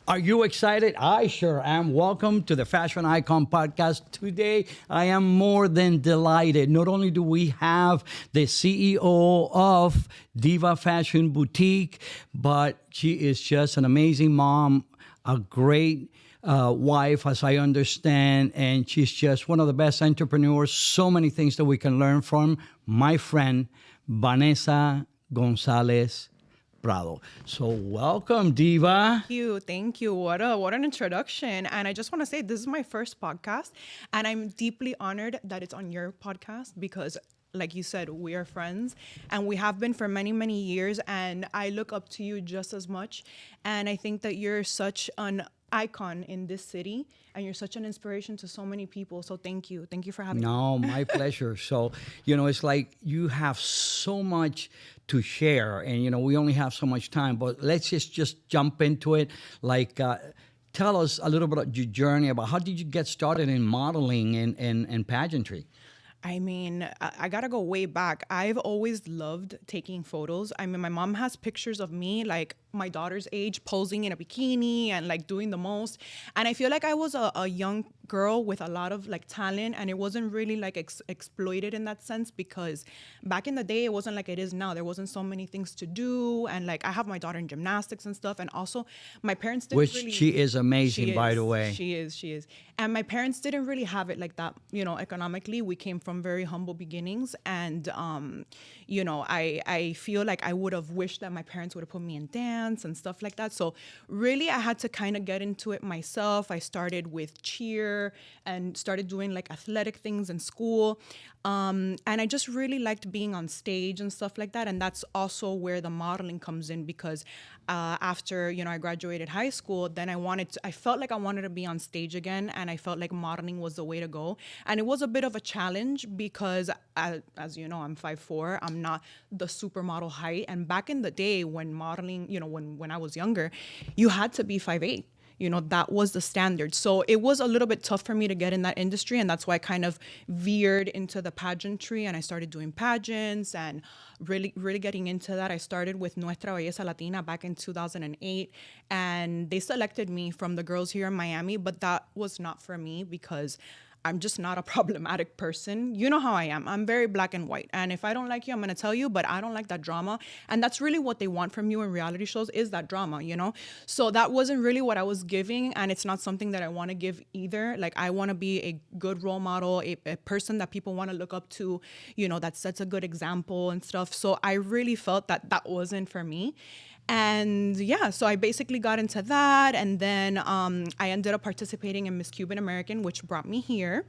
Are you excited? I sure am. Welcome to the Fashion Icon Podcast. Today, I am more than delighted. Not only do we have the CEO of Diva Fashion Boutique, but she is just an amazing mom, a great wife, as I understand, and she's just one of the best entrepreneurs. So many things that we can learn from. My friend, Vanessa Gonzalez Prado. So welcome, Diva. Thank you. What an introduction. And I just want to say this is my first podcast, and I'm deeply honored that it's on your podcast because like you said, we are friends and we have been for many, many years. And I look up to you just as much. And I think that you're such an icon in this city and you're such an inspiration to so many people. So thank you. Thank you for having me. No, my pleasure. So, it's like you have so much to share and, we only have so much time, but let's just jump into it. Like, tell us a little bit about your journey, about how did you get started in modeling and pageantry? I mean, I gotta go way back. I've always loved taking photos. I mean, my mom has pictures of me, like my daughter's age, posing in a bikini and like doing the most. And I feel like I was a young girl with a lot of like talent, and it wasn't really like exploited in that sense because back in the day, it wasn't like it is now. There wasn't so many things to do. And like I have my daughter in gymnastics and stuff. And also my parents didn't Which really... she is amazing, by the way. She is. And my parents didn't really have it like that, economically. We came from very humble beginnings. And, I feel like I would have wished that my parents would have put me in dance and stuff like that. So really, I had to kind of get into it myself. I started with cheer and started doing like athletic things in school. And I just really liked being on stage and stuff like that. And that's also where the modeling comes in because after, I graduated high school, then I felt like I wanted to be on stage again. And I felt like modeling was the way to go. And it was a bit of a challenge because, as you know, I'm 5'4". I'm not the supermodel height. And back in the day when modeling, when I was younger, you had to be 5'8". That was the standard. So it was a little bit tough for me to get in that industry. And that's why I kind of veered into the pageantry and I started doing pageants and really, really getting into that. I started with Nuestra Belleza Latina back in 2008. And they selected me from the girls here in Miami, but that was not for me because I'm just not a problematic person. You know how I am. I'm very black and white. And if I don't like you, I'm going to tell you, but I don't like that drama. And that's really what they want from you in reality shows is that drama, So that wasn't really what I was giving. And it's not something that I want to give either. Like I want to be a good role model, a person that people want to look up to, that sets a good example and stuff. So I really felt that that wasn't for me. And yeah, so I basically got into that. And then I ended up participating in Miss Cuban American, which brought me here.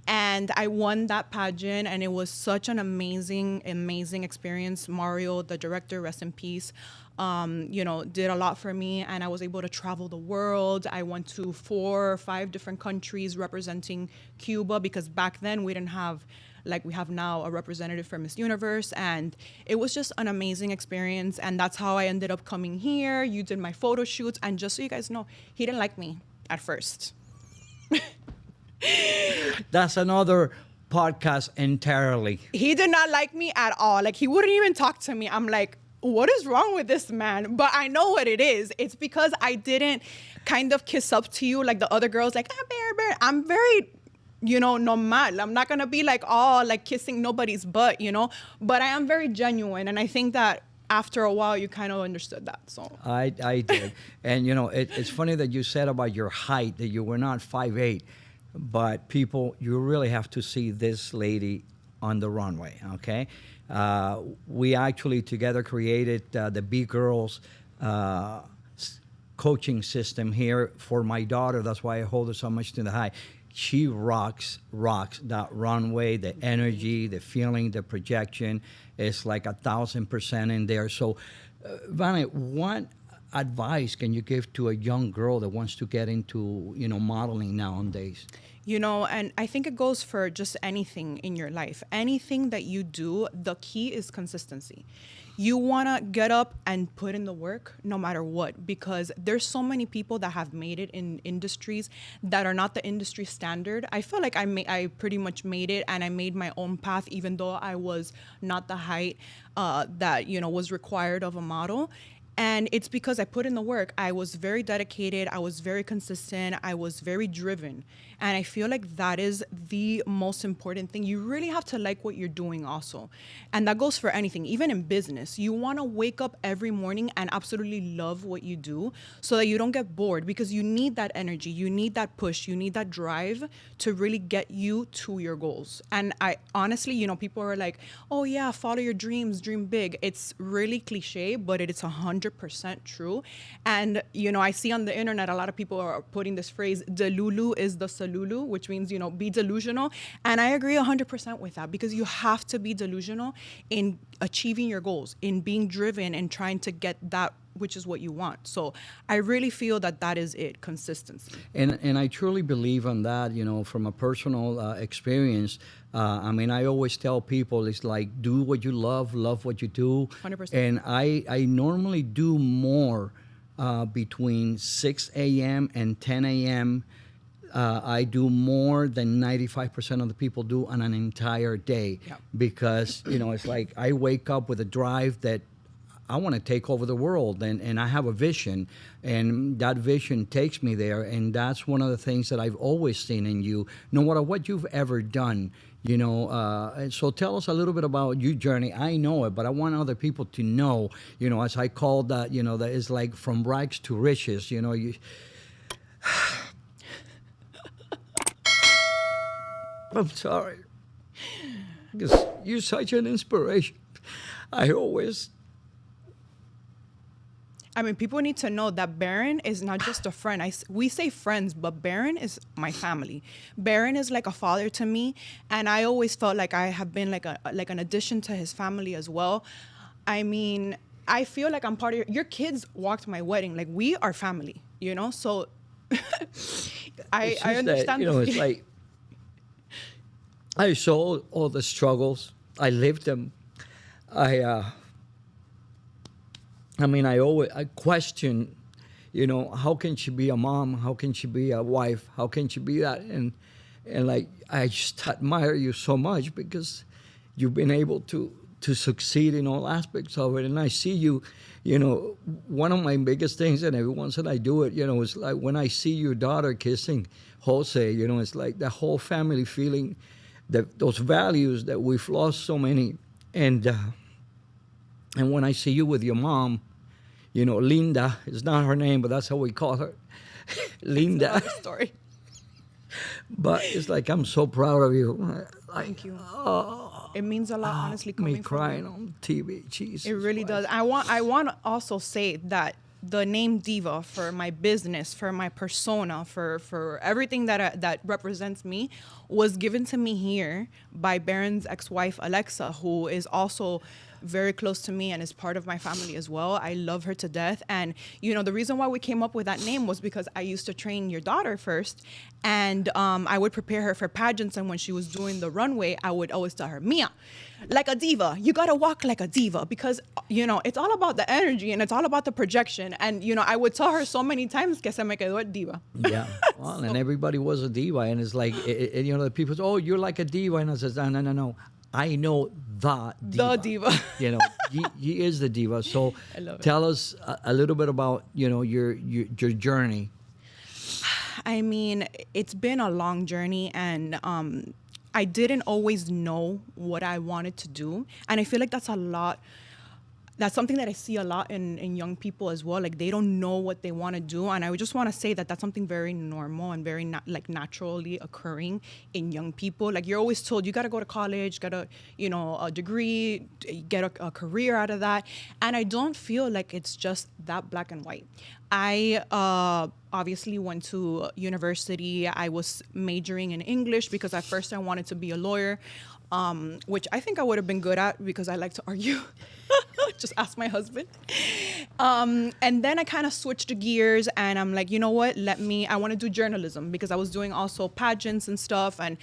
And I won that pageant. And it was such an amazing, amazing experience. Mario, the director, rest in peace, did a lot for me. And I was able to travel the world. I went to 4 or 5 different countries representing Cuba because back then we didn't have, like we have now, a representative for Miss Universe. And it was just an amazing experience. And that's how I ended up coming here. You did my photo shoots. And just so you guys know, he didn't like me at first. That's another podcast entirely. He did not like me at all. Like he wouldn't even talk to me. I'm like, what is wrong with this man? But I know what it is. It's because I didn't kind of kiss up to you like the other girls, like, bear. I'm very... normal. I'm not going to be like, like kissing nobody's butt, but I am very genuine. And I think that after a while, you kind of understood that. So I did. And, it's funny that you said about your height, that you were not 5'8", but people, you really have to see this lady on the runway, okay? We actually together created the B-Girls coaching system here for my daughter. That's why I hold her so much to the high. She rocks that runway, the energy, the feeling, the projection is like 1,000% in there. So, Vanna, what advice can you give to a young girl that wants to get into, modeling nowadays? And I think it goes for just anything in your life. Anything that you do, the key is consistency. You want to get up and put in the work no matter what, because there's so many people that have made it in industries that are not the industry standard. I feel like I pretty much made it, and I made my own path, even though I was not the height that was required of a model. And it's because I put in the work. I was very dedicated. I was very consistent. I was very driven. And I feel like that is the most important thing. You really have to like what you're doing also. And that goes for anything, even in business. You want to wake up every morning and absolutely love what you do so that you don't get bored, because you need that energy. You need that push. You need that drive to really get you to your goals. And I honestly, people are like, oh yeah, follow your dreams, dream big. It's really cliche, but it's 100% true. And, I see on the internet, a lot of people are putting this phrase, delulu is the salulu, which means, be delusional. And I agree 100% with that, because you have to be delusional in achieving your goals, in being driven and trying to get that, which is what you want. So I really feel that is it, consistency. And I truly believe on that, from a personal experience. I always tell people, it's like, do what you love what you do. 100%. And I normally do more between 6 a.m. and 10 a.m. I do more than 95% of the people do on an entire day. Yeah. Because, it's like I wake up with a drive that I want to take over the world, and I have a vision, and that vision takes me there. And that's one of the things that I've always seen in you, no matter what you've ever done. So tell us a little bit about your journey. I know it, but I want other people to know, as I call that, that is like from rags to riches, you. I'm sorry, because you're such an inspiration. People need to know that Baron is not just a friend. We say friends, but Baron is my family. Baron is like a father to me, and I always felt like I have been like an addition to his family as well. I feel like I'm part of your kids walked my wedding. Like, we are family, So I understand. That, it's like I saw all the struggles. I lived them. I question, how can she be a mom? How can she be a wife? How can she be that? And like, I just admire you so much, because you've been able to succeed in all aspects of it. And I see you, one of my biggest things, and every once in a while I do it, it's like when I see your daughter kissing Jose, it's like the whole family feeling that those values that we've lost so many. And when I see you with your mom, Linda is not her name, but that's how we call her, Linda. It's another story. But it's like, I'm so proud of you. Thank you. It means a lot, honestly. Coming me crying on TV. Jesus, it really does. I want to also say that the name Diva, for my business, for my persona, for everything that represents me, was given to me here by Baron's ex-wife, Alexa, who is also very close to me and is part of my family as well. I love her to death. And, the reason why we came up with that name was because I used to train your daughter first, and I would prepare her for pageants. And when she was doing the runway, I would always tell her, Mia, like a diva, you got to walk like a diva, because, it's all about the energy and it's all about the projection. And, I would tell her so many times que se me quedó el diva. Yeah. Well, and everybody was a diva. And it's like, the people say, oh, you're like a diva. And I says, no. I know the diva. The diva. He is the diva. So I love it. Tell us a little bit about, your journey. It's been a long journey, and I didn't always know what I wanted to do. And I feel like that's something that I see a lot in young people as well. Like, they don't know what they want to do. And I would just want to say that that's something very normal and very naturally occurring in young people. Like, you're always told, you got to go to college, got to, a degree, get a career out of that. And I don't feel like it's just that black and white. I obviously went to university. I was majoring in English because at first I wanted to be a lawyer, which I think I would have been good at because I like to argue. Just ask my husband. And then I kind of switched gears, and I'm like, you know what? I want to do journalism, because I was doing also pageants and stuff, and,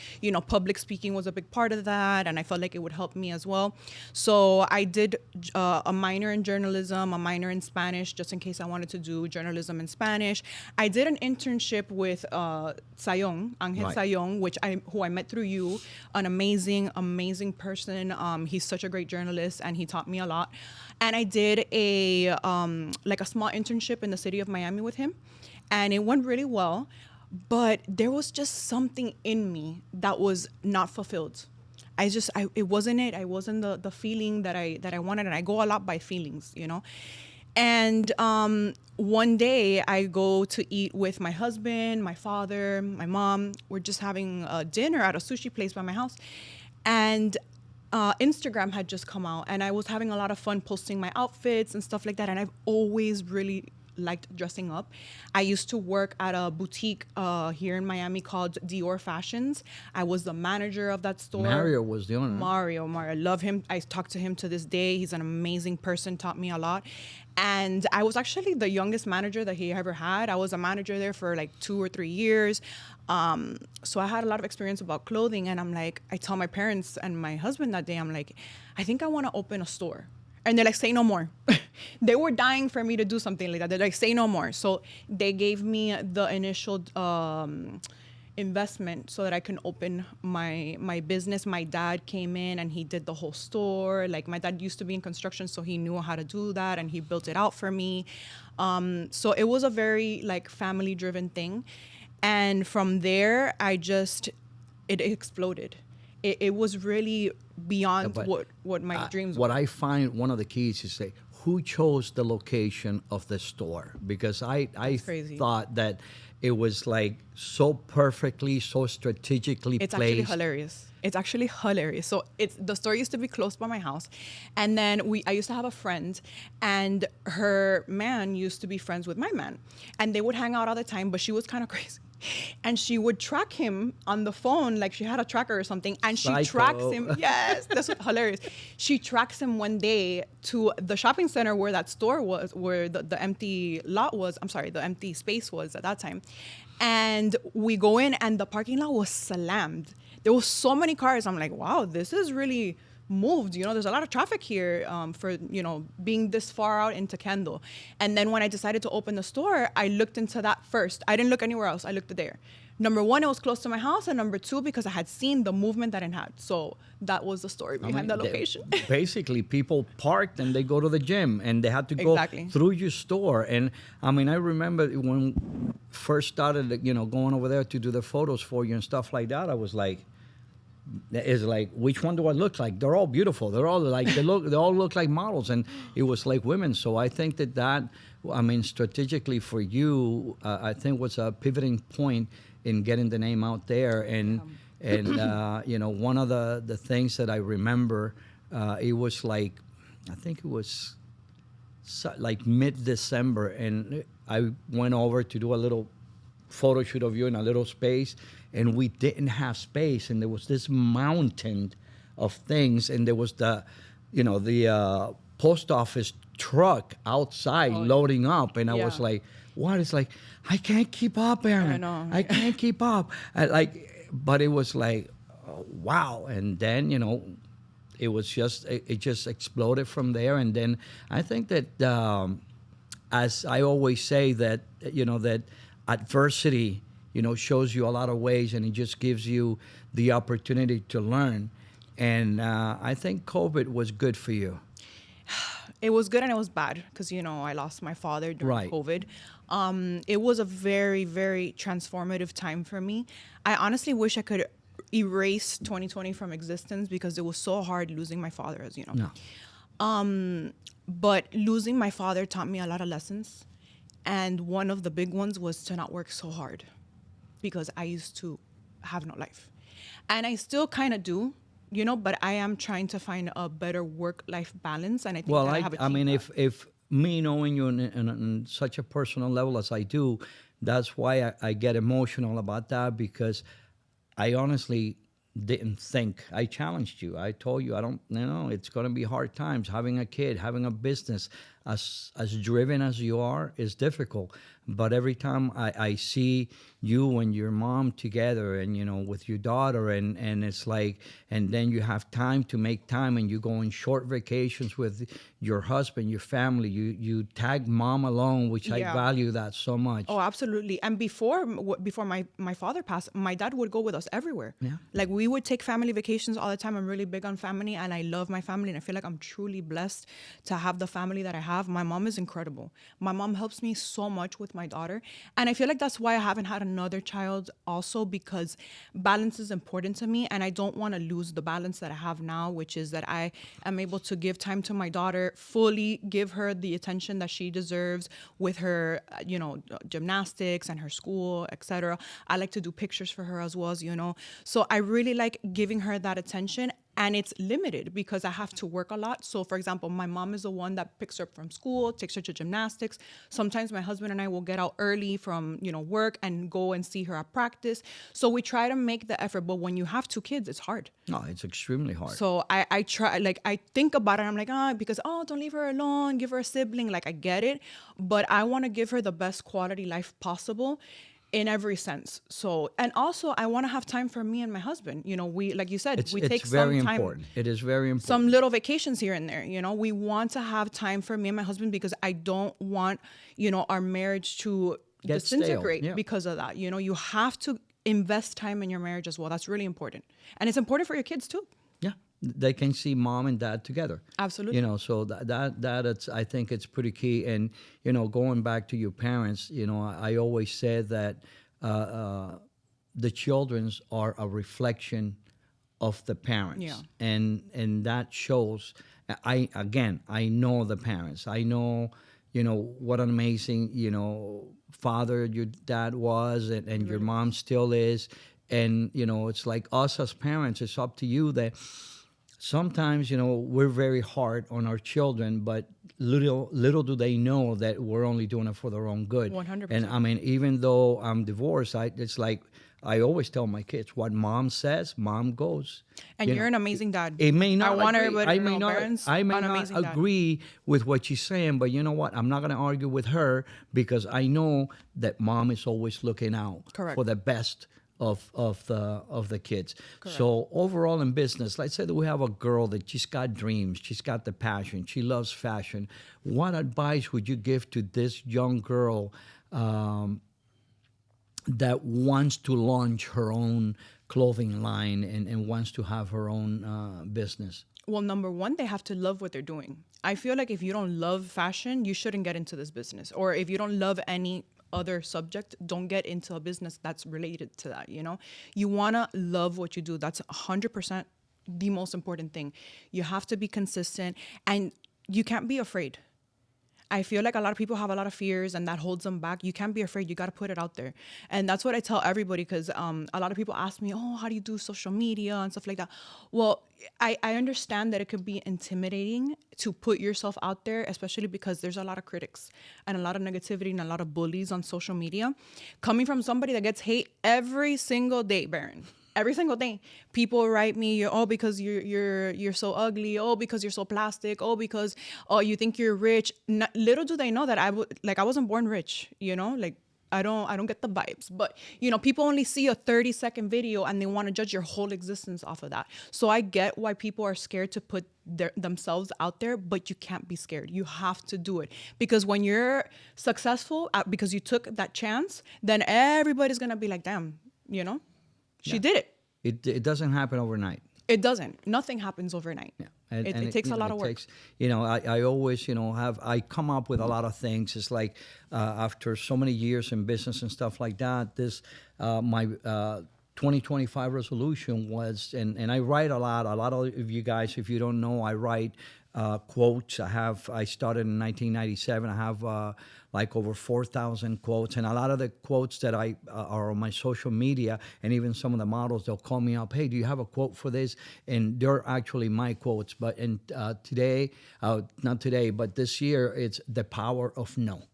public speaking was a big part of that, and I felt like it would help me as well. So I did a minor in journalism, a minor in Spanish, just in case I wanted to do journalism in Spanish. I did an internship with Sayong, Angel Right. Sayong, who I met through you, an amazing, amazing person. He's such a great journalist, and he taught me a lot. And I did a like a small internship in the city of Miami with him, and it went really well. But there was just something in me that was not fulfilled. It wasn't it. I wasn't the feeling that I wanted, and I go a lot by feelings, you know. And one day I go to eat with my husband, my father, my mom. We're just having dinner at a sushi place by my house, and Instagram had just come out, and I was having a lot of fun posting my outfits and stuff like that. And I've always really liked dressing up. I used to work at a boutique here in Miami called Dior Fashions. I was the manager of that store. Mario was the owner. Mario, I love him. I talk to him to this day. He's an amazing person, taught me a lot. And I was actually the youngest manager that he ever had. I was a manager there for like 2 or 3 years. So I had a lot of experience about clothing. And I'm like, I tell my parents and my husband that day, I'm like, I think I want to open a store. And they're like, say no more. They were dying for me to do something like that. They're like, say no more. So they gave me the initial investment so that I can open my business. My dad came in and he did the whole store. Like, my dad used to be in construction, so he knew how to do that, and he built it out for me. So it was a very like family driven thing. And from there, it exploded. It was really beyond what my dreams were. What I find one of the keys is say, who chose the location of the store? Because I thought that it was like so perfectly, so strategically It's placed. actually hilarious. It's actually hilarious. So the store used to be close by my house, and then I used to have a friend, and her man used to be friends with my man, and they would hang out all the time. But she was kind of crazy. And she would track him on the phone, like she had a tracker or something, and she tracks him. Yes, that's hilarious. She tracks him one day to the shopping center where that store was, where the empty lot was. I'm sorry, the empty space was at that time. And we go in, and the parking lot was slammed. There was so many cars. I'm like, wow, this is really moved. You know, there's a lot of traffic here for, you know, being this far out into Kendall. And then when I decided to open the store, I looked into that first. I didn't look anywhere else. I looked there. Number one, it was close to my house. And number two, because I had seen the movement that it had. So that was the story behind the location. Basically, people parked and they go to the gym, and they had to go through your store. And I mean, I remember when first started, you know, going over there to do the photos for you and stuff like that, I was like, is like, which one do I look like? They're all beautiful. They're all like, they all look like models. And it was like women. So I think that, I mean, strategically for you, I think was a pivoting point in getting the name out there. And you know, one of the things that I remember, it was like, I think it was like mid-December, and I went over to do a little photo shoot of you in a little space, and we didn't have space, and there was this mountain of things, and there was the post office truck outside loading up, and I was like, what? It's like, I can't keep up, Aaron. I know. I can't keep up. But it was like, wow. And then, you know, it just exploded from there. And then I think that, as I always say, that, you know, that adversity, you know, shows you a lot of ways, and it just gives you the opportunity to learn. And I think COVID was good for you. It was good and it was bad because, you know, I lost my father during COVID. It was a very, very transformative time for me. I honestly wish I could erase 2020 from existence because it was so hard losing my father, as you know. No. But losing my father taught me a lot of lessons. And one of the big ones was to not work so hard because I used to have no life. And I still kind of do, you know, but I am trying to find a better work-life balance. And I think that I have achieved that. If me knowing you in such a personal level as I do, that's why I get emotional about that, because I honestly didn't think. I challenged you. I told you, I don't, you know, it's going to be hard times having a kid, having a business. as driven as you are, is difficult. But every time I see you and your mom together, and with your daughter, and it's like, and then you have time to make time, and you go on short vacations with your husband, your family. You tag mom along, which I Yeah. value that so much. Oh, absolutely. And before my father passed, my dad would go with us everywhere. Yeah. Like we would take family vacations all the time. I'm really big on family, and I love my family, and I feel like I'm truly blessed to have the family that I have. My mom is incredible. My mom helps me so much with my daughter, and I feel like that's why I haven't had another child also, because balance is important to me, and I don't want to lose the balance that I have now, which is that I am able to give time to my daughter, fully give her the attention that she deserves with her, gymnastics and her school, etc. I like to do pictures for her as well, So I really like giving her that attention. And it's limited because I have to work a lot. So, for example, my mom is the one that picks her up from school, takes her to gymnastics. Sometimes my husband and I will get out early from, work and go and see her at practice. So we try to make the effort. But when you have two kids, it's hard. No, it's extremely hard. So I try, like, I think about it. I'm like, don't leave her alone, give her a sibling. Like, I get it. But I want to give her the best quality life possible in every sense. So, and also I want to have time for me and my husband. We, like you said, we take very some time. important. It is very important. Some little vacations here and there. We want to have time for me and my husband, because I don't want, our marriage to Get stale. disintegrate Yeah. because of that. You have to invest time in your marriage as well. That's really important. And it's important for your kids too. Yeah, they can see mom and dad together. Absolutely. So that it's, I think it's pretty key. And going back to your parents, I always said that the children's are a reflection of the parents. Yeah. And that shows. I know the parents. I know what an amazing father your dad was, and your mom still is. And it's like us as parents, it's up to you that sometimes we're very hard on our children, but little do they know that we're only doing it for their own good. 100%. And I mean, even though I'm divorced, it's like I always tell my kids, what mom says, mom goes. And you're an amazing dad. It may not. I want agree. everybody to may know not. parents, I may an not amazing dad. agree with what she's saying, but you know what? I'm not going to argue with her, because I know that mom is always looking out Correct. for the best of the kids. Correct. So overall in business, let's say that we have a girl that she's got dreams, she's got the passion, she loves fashion. What advice would you give to this young girl that wants to launch her own clothing line and wants to have her own business? Well, number one, they have to love what they're doing. I feel like if you don't love fashion, you shouldn't get into this business. Or if you don't love any other subject, don't get into a business that's related to that. You want to love what you do. That's 100% the most important thing. You have to be consistent, and you can't be afraid. I feel like a lot of people have a lot of fears, and that holds them back. You can't be afraid. You got to put it out there. And that's what I tell everybody, because a lot of people ask me, how do you do social media and stuff like that? Well, I understand that it could be intimidating to put yourself out there, especially because there's a lot of critics and a lot of negativity and a lot of bullies on social media. Coming from somebody that gets hate every single day, Baron. Every single day, people write me, because you're so ugly, because you're so plastic, because you think you're rich. Little do they know that I wasn't born rich, like I don't get the vibes. But people only see a 30-second video and they want to judge your whole existence off of that. So I get why people are scared to put themselves out there, but you can't be scared. You have to do it, because when you're successful because you took that chance, then everybody's gonna be like, damn, she did it. It doesn't happen overnight. It doesn't. Nothing happens overnight. Yeah. It takes a lot of work. I always, I come up with a lot of things. It's like after so many years in business and stuff like that, my 2025 resolution was, and I write a lot of you guys, if you don't know, I write quotes. I started in 1997. I have like over 4,000 quotes, and a lot of the quotes that I are on my social media, and even some of the models, they'll call me up, hey, do you have a quote for this? And they're actually my quotes. But not today, but this year, it's the power of no.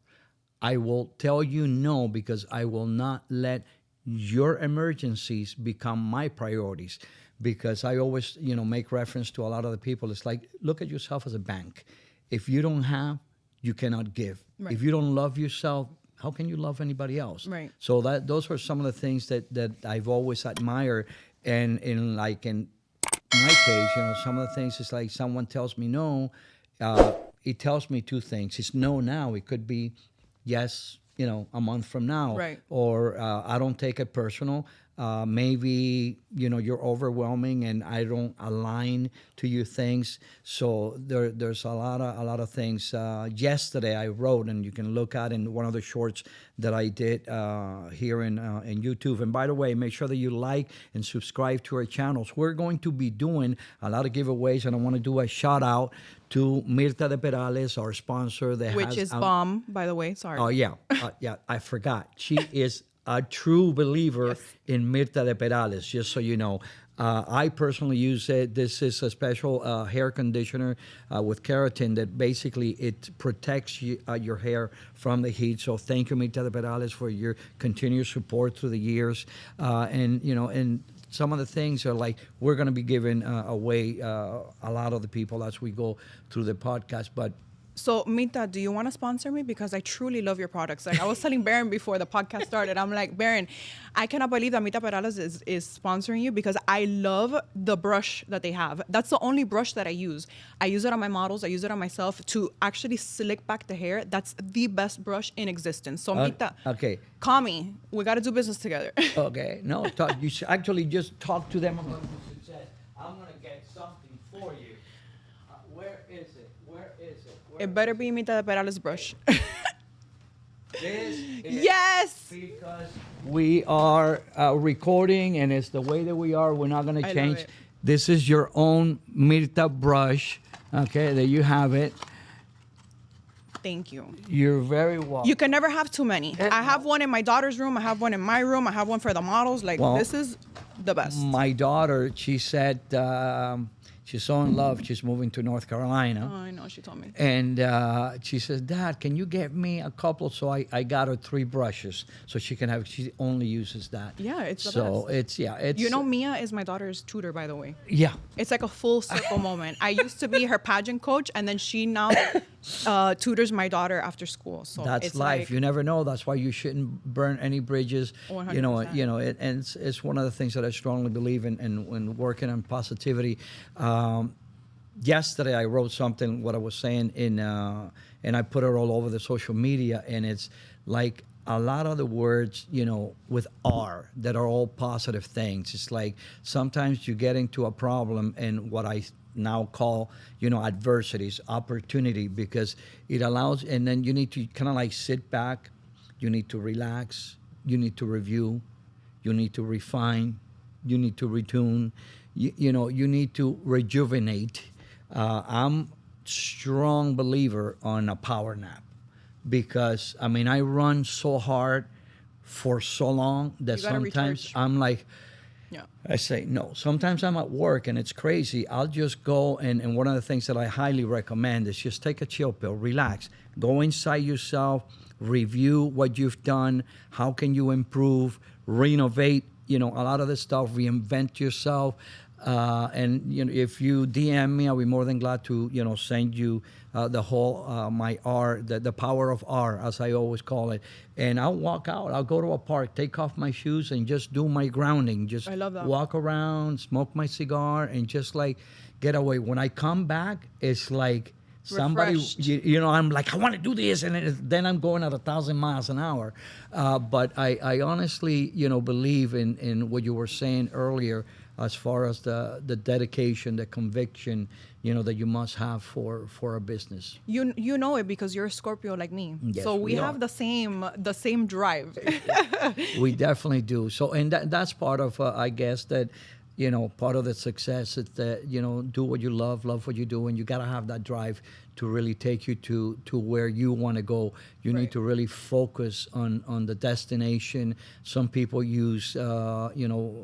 I will tell you no, because I will not let your emergencies become my priorities. Because I always, make reference to a lot of the people. It's like, look at yourself as a bank. If you don't have, you cannot give. Right. If you don't love yourself, how can you love anybody else? Right. So those are some of the things that I've always admired. And in my case, some of the things is like someone tells me no, it tells me two things. It's no now. It could be yes, a month from now. Right. Or I don't take it personal. Maybe you're overwhelming and I don't align to your things. So there's a lot of things. Yesterday I wrote, and you can look at in one of the shorts that I did here in YouTube. And by the way, make sure that you like and subscribe to our channels. We're going to be doing a lot of giveaways, and I want to do a shout out to Mirta de Perales, our sponsor. Which is bomb, by the way. Sorry. Oh yeah, I forgot. She is a true believer in Mirta de Perales, just so you know. I personally use it. This is a special hair conditioner with keratin that basically it protects your hair from the heat. So thank you, Mirta de Perales, for your continued support through the years. And some of the things are like we're going to be giving away a lot of the people as we go through the podcast. But so, Mita, do you want to sponsor me? Because I truly love your products. Like I was telling Baron before the podcast started, I'm like, Baron, I cannot believe that Mita Perales is sponsoring you because I love the brush that they have. That's the only brush that I use. I use it on my models. I use it on myself to actually slick back the hair. That's the best brush in existence. So, Mita, okay, call me. We got to do business together. Okay, no, you should actually just talk to them about the success. I'm going to get something for you. Where is it? Where is it? It better be Mita Perales brush. This is Yes! because we are recording, and it's the way that we are. We're not going to I change. love it. This is your own Mirta brush. Okay, there you have it. Thank you. You're very welcome. You can never have too many. I have one in my daughter's room. I have one in my room. I have one for the models. Like, Well, this is the best. My daughter, she said she's so in love. She's moving to North Carolina. Oh, I know. She told me. And she says, Dad, can you get me a couple? So I got her 3 brushes so she can have, she only uses that. Yeah, it's the so best. it's. You know, Mia is my daughter's tutor, by the way. Yeah. It's like a full circle moment. I used to be her pageant coach, and then she now tutors my daughter after school. So That's it's life. like, You never know. That's why you shouldn't burn any bridges. 100%. And it's one of the things that I strongly believe in when working on positivity. Yesterday I wrote something, what I was saying and I put it all over the social media, and it's like a lot of the words, with R that are all positive things. It's like sometimes you get into a problem, and what I now call, adversities, opportunity, because it allows, and then you need to kind of like sit back, you need to relax, you need to review, you need to refine, you need to retune, you need to rejuvenate. I'm strong believer on a power nap because, I run so hard for so long that You gotta sometimes recharge. I'm like, yeah. I say no. Sometimes I'm at work and it's crazy. I'll just go and one of the things that I highly recommend is just take a chill pill, relax, go inside yourself, review what you've done, how can you improve, renovate, a lot of this stuff, reinvent yourself. And if you DM me, I'll be more than glad to send you the whole my R, the power of R, as I always call it. And I'll walk out. I'll go to a park, take off my shoes, and just do my grounding. Just I love that. walk around, smoke my cigar, and just like get away. When I come back, it's like somebody, Refreshed. I'm like, I want to do this, and then I'm going at 1,000 miles an hour. But I honestly, believe in what you were saying earlier, as far as the dedication, the conviction, that you must have for a business. You know it because you're a Scorpio like me. Yes, so we we have are. the same drive. We definitely do. So, and that's part of, I guess, that, part of the success is that, do what you love what you do, and you got to have that drive to really take you to where you want to go. You need Right. to really focus on the destination. Some people use,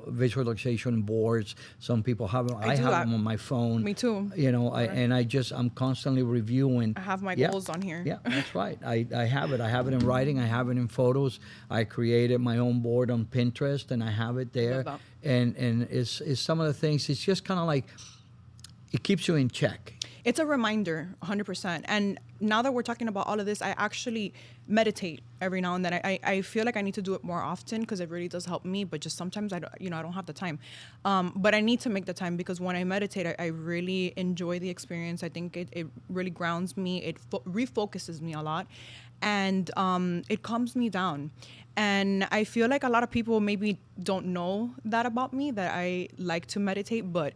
visualization boards. Some people have them. I do have that. them on my phone. Me too. I'm constantly reviewing. I have my Yeah. goals on here. Yeah, that's right. I have it. I have it in writing. I have it in photos. I created my own board on Pinterest, and I have it there. that. And it's some of the things. It's just kind of like it keeps you in check. It's a reminder, 100%. And now that we're talking about all of this, I actually meditate every now and then. I feel like I need to do it more often because it really does help me. But just sometimes I don't have the time. But I need to make the time because when I meditate, I really enjoy the experience. I think it really grounds me. It refocuses me a lot, and it calms me down. And I feel like a lot of people maybe don't know that about me, that I like to meditate, but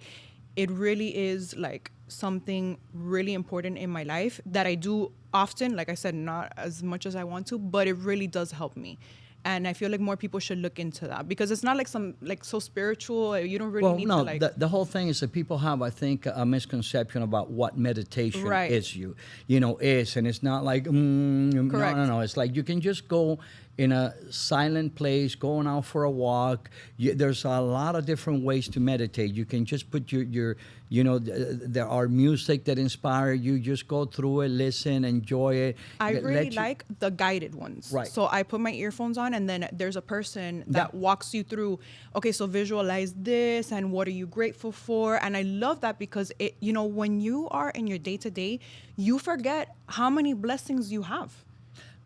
it really is like something really important in my life that I do often. Like I said, not as much as I want to, but it really does help me. And I feel like more people should look into that because it's not like so spiritual. You don't really need to like. The whole thing is that people have, I think, a misconception about what meditation is. And it's not like no. It's like you can just go in a silent place, going out for a walk. There's a lot of different ways to meditate. You can just put your there are music that inspire you. Just go through it, listen, enjoy it. I really like the guided ones. Right. So I put my earphones on and then there's a person that walks you through, okay, so visualize this and what are you grateful for? And I love that because when you are in your day-to-day, you forget how many blessings you have.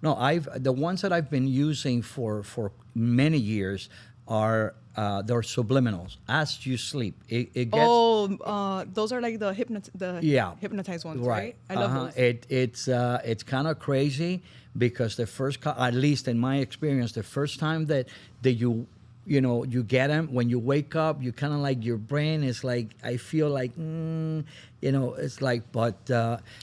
No, the ones that I've been using for many years are they're subliminals. As you sleep, it gets. Those are like the hypnotized ones, right? I love those. It's kind of crazy because at least in my experience, the first time that you get them, when you wake up, you kind of like your brain is like, I feel like, it's like, but,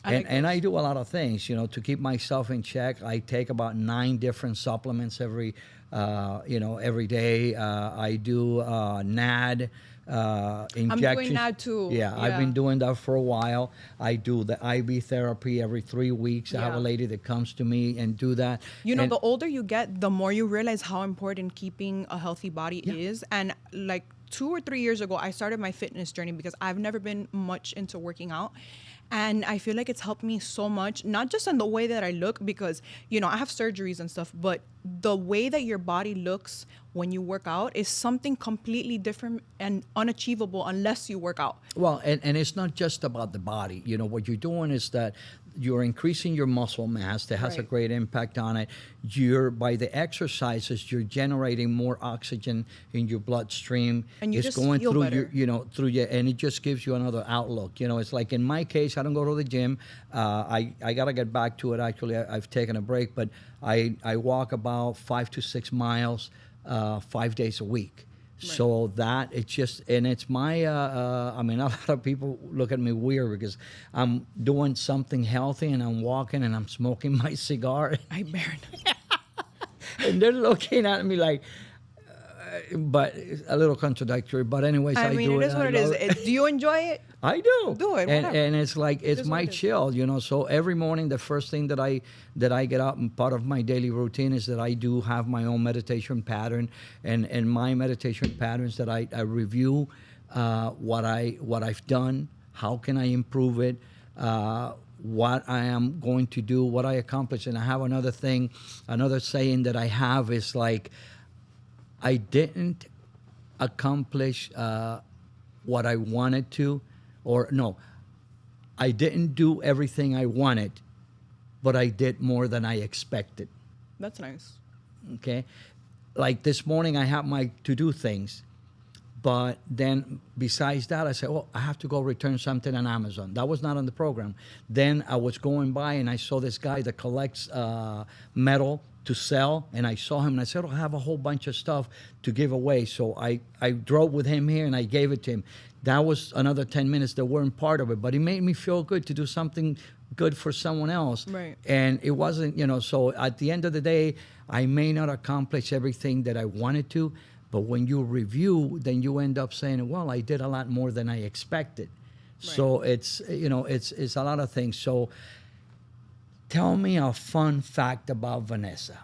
and I do a lot of things, to keep myself in check. I take about 9 different supplements every day. I do NAD, injections. I'm doing NAD too. Yeah, I've been doing that for a while. I do the IV therapy every 3 weeks. I have a lady that comes to me and do that. The older you get, the more you realize how important keeping a healthy body is. And like 2 or 3 years ago, I started my fitness journey because I've never been much into working out. And I feel like it's helped me so much, not just in the way that I look, because, I have surgeries and stuff, but the way that your body looks when you work out is something completely different and unachievable unless you work out. Well, and it's not just about the body. What you're doing is that you're increasing your muscle mass. That has a great impact on it. By the exercises, you're generating more oxygen in your bloodstream. And you it's just going feel through better. and it just gives you another outlook. It's like in my case, I don't go to the gym. I got to get back to it. Actually, I've taken a break, but I walk about 5 to 6 miles 5 days a week. Right. So that it's my, a lot of people look at me weird because I'm doing something healthy and I'm walking and I'm smoking my cigar. I burn. And they're looking at me like, but it's a little contradictory. But anyways, I do it is what it is. Do you enjoy it? I do. Do it. And it's like, it's my chill, So every morning, the first thing that I get up, and part of my daily routine is that I do have my own meditation pattern, and my meditation patterns that I review what I've done, how can I improve it, what I am going to do, what I accomplish. And I have another saying that I have is like, I didn't accomplish what I wanted to, or no, I didn't do everything I wanted, but I did more than I expected. That's nice. Okay? Like this morning, I have my to-do things, but then besides that, I said, I have to go return something on Amazon. That was not on the program. Then I was going by and I saw this guy that collects metal to sell, and I saw him and I said, I have a whole bunch of stuff to give away. So I drove with him here and I gave it to him. That was another 10 minutes that weren't part of it, but it made me feel good to do something good for someone else. Right. And it wasn't, so at the end of the day, I may not accomplish everything that I wanted to, but when you review, then you end up saying, well, I did a lot more than I expected. Right. So it's a lot of things. So tell me a fun fact about Vanessa.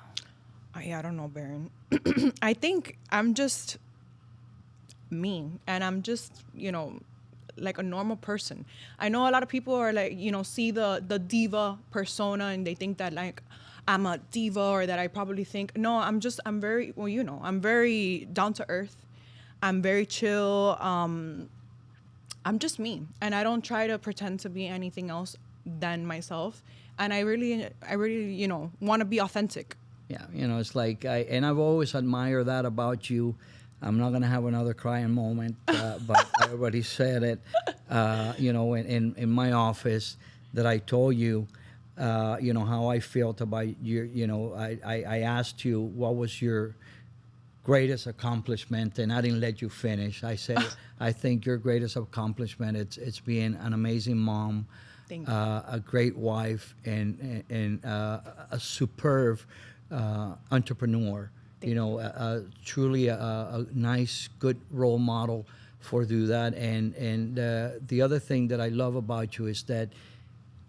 I don't know, Baron. I think I'm just me, and I'm just, like a normal person. I know a lot of people are like, see the diva persona and they think that like I'm a diva, or that I probably think, no, I'm very, I'm very down to earth. I'm very chill. I'm just me, and I don't try to pretend to be anything else than myself. And I really, want to be authentic. Yeah, it's like and I've always admired that about you. I'm not gonna have another crying moment, but I already said it. In my office, that I told you, how I felt about you. I asked you what was your greatest accomplishment, and I didn't let you finish. I said, I think your greatest accomplishment it's being an amazing mom, Thank you. a great wife, and a superb entrepreneur. Truly a nice, good role model for do that. And the other thing that I love about you is that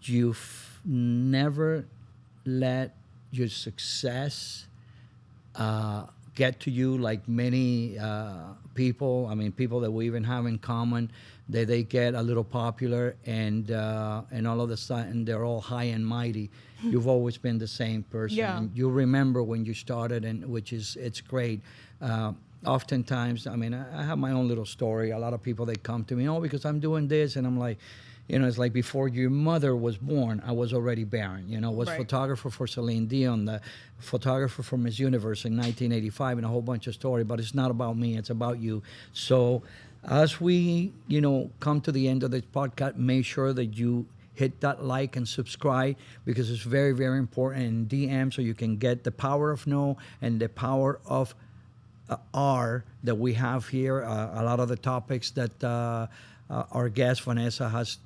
you've never let your success get to you like many people. I mean, people that we even have in common. They get a little popular, and all of a sudden they're all high and mighty. You've always been the same person. Yeah. And you remember when you started, and it's great. Oftentimes, I mean, I have my own little story. A lot of people, they come to me, oh, because I'm doing this, and I'm like, it's like before your mother was born, I was already barren. Was Right. photographer for Celine Dion, the photographer for Miss Universe in 1985, and a whole bunch of stories. But it's not about me; it's about you. So, as we, come to the end of this podcast, make sure that you hit that like and subscribe, because it's very, very important in DM, so you can get the power of no and the power of R that we have here. A lot of the topics that our guest Vanessa has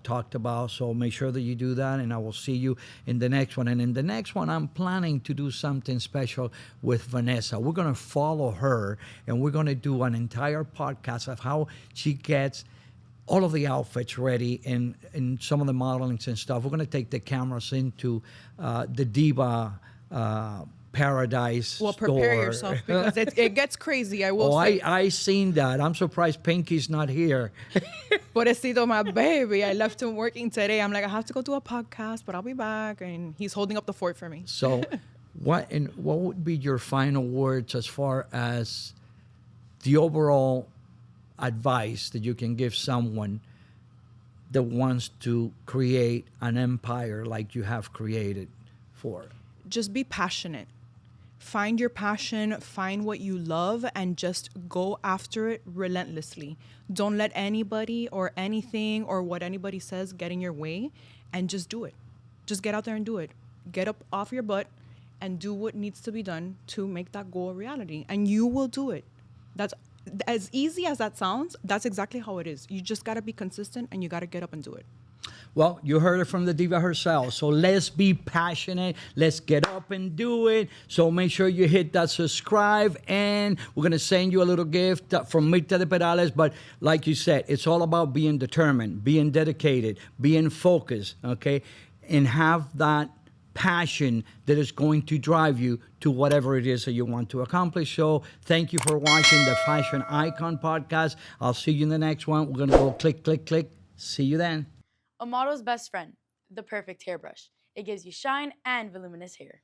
talked about. So make sure that you do that, and I will see you in the next one. And in the next one, I'm planning to do something special with Vanessa. We're going to follow her, and we're going to do an entire podcast of how she gets all of the outfits ready, and some of the modelings and stuff. We're going to take the cameras into the Diva Paradise Well, store. prepare yourself, because it gets crazy. I will Oh, say. I seen that. I'm surprised Pinky's not here. Pobrecito, my baby. I left him working today. I'm like, I have to go do a podcast, but I'll be back. And he's holding up the fort for me. So, what would be your final words as far as the overall advice that you can give someone that wants to create an empire like you have created for? Just be passionate. Find your passion, find what you love, and just go after it relentlessly. Don't let anybody or anything or what anybody says get in your way, and just do it. Just get out there and do it. Get up off your butt and do what needs to be done to make that goal a reality, and you will do it. That's as easy as that sounds. That's exactly how it is. You just got to be consistent, and you got to get up and do it. Well, you heard it from the diva herself. So let's be passionate. Let's get up and do it. So make sure you hit that subscribe, and we're going to send you a little gift from Mirta de Perales. But like you said, it's all about being determined, being dedicated, being focused, okay? And have that passion that is going to drive you to whatever it is that you want to accomplish. So thank you for watching the Fashion Icon podcast. I'll see you in the next one. We're going to go click, click, click. See you then. A model's best friend, the perfect hairbrush. It gives you shine and voluminous hair.